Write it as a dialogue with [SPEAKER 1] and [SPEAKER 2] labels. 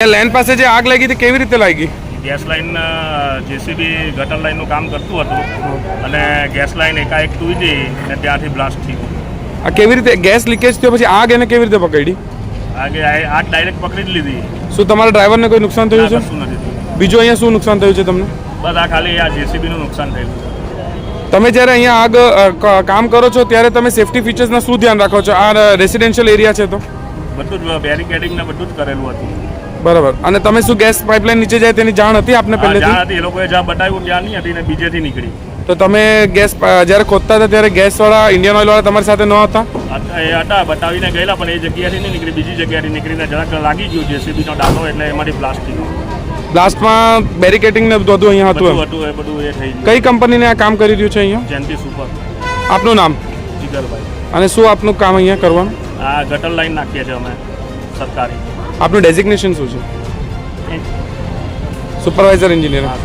[SPEAKER 1] Land પાસે જે આગ લાગી હતી કેવી રીતે લાગી?
[SPEAKER 2] ગેસ લાઈન જેસીબી ગટર લાઈનનું કામ કરતું હતું અને ગેસ લાઈન એકાએક તૂટી અને ત્યાંથી બ્લાસ્ટ થયું.
[SPEAKER 1] આ કેવી રીતે ગેસ લીકેજ થયો પછી આગ એને કેવી રીતે પકડી?
[SPEAKER 2] આગે આગ ડાયરેક્ટ પકડી જ લીધી.
[SPEAKER 1] શું તમારા ડ્રાઈવરને કોઈ નુકસાન થયું છે?
[SPEAKER 2] કશું નથી થયું.
[SPEAKER 1] બીજું અહીંયા શું નુકસાન થયું છે તમને?
[SPEAKER 2] બસ આ ખાલી આ જેસીબીનું નુકસાન થયું.
[SPEAKER 1] તમે જ્યારે અહીંયા આગ કામ કરો છો ત્યારે તમે સેફટી ફીચર્સના શું ધ્યાન રાખો છો? આ રેસિડેન્શિયલ એરિયા છે તો
[SPEAKER 2] બધું જ બેરિકેડિંગ ને બધું જ કરેલું હતું.
[SPEAKER 1] બરાબર. અને તમે શું ગેસ પાઇપલાઇન નીચે જાય તેની જાણ હતી આપને પહેલેથી?
[SPEAKER 2] જાણ હતી. એ લોકોએ જ્યાં બતાવ્યું ત્યાં નહીં હતી ને બીજેથી નીકળી.
[SPEAKER 1] તો તમે ગેસ જ્યારે ખોદતા હતા ત્યારે ગેસવાળા ઇન્ડિયન ઓઇલવાળા તમારી સાથે ન હતા?
[SPEAKER 2] એ હતા બતાવીને ગયેલા પણ એ જગ્યાથી નહીં નીકળી, બીજી જગ્યાથી નીકળીને જરાક લાગી ગયું જેસીબીનો ડાલો એટલે એમાંથી બ્લાસ્ટ થયું.
[SPEAKER 1] બ્લાસ્ટમાં બેરિકેડિંગ ને બધું અહીંયા હતું?
[SPEAKER 2] બધું હતું એ બધું એ થઈ ગયું.
[SPEAKER 1] કઈ કંપનીને આ કામ કરી રહ્યું છે અહીંયા?
[SPEAKER 2] જયંતિ સુપર.
[SPEAKER 1] આપનું નામ?
[SPEAKER 2] જીગરભાઈ.
[SPEAKER 1] અને શું આપનું કામ અહીંયા કરવાનું?
[SPEAKER 2] આ ગટર લાઈન નાખીએ છીએ અમે સરકારી.
[SPEAKER 1] આપનું ડેઝિગ્નેશન શું છે? Supervisor engineer.
[SPEAKER 2] હા,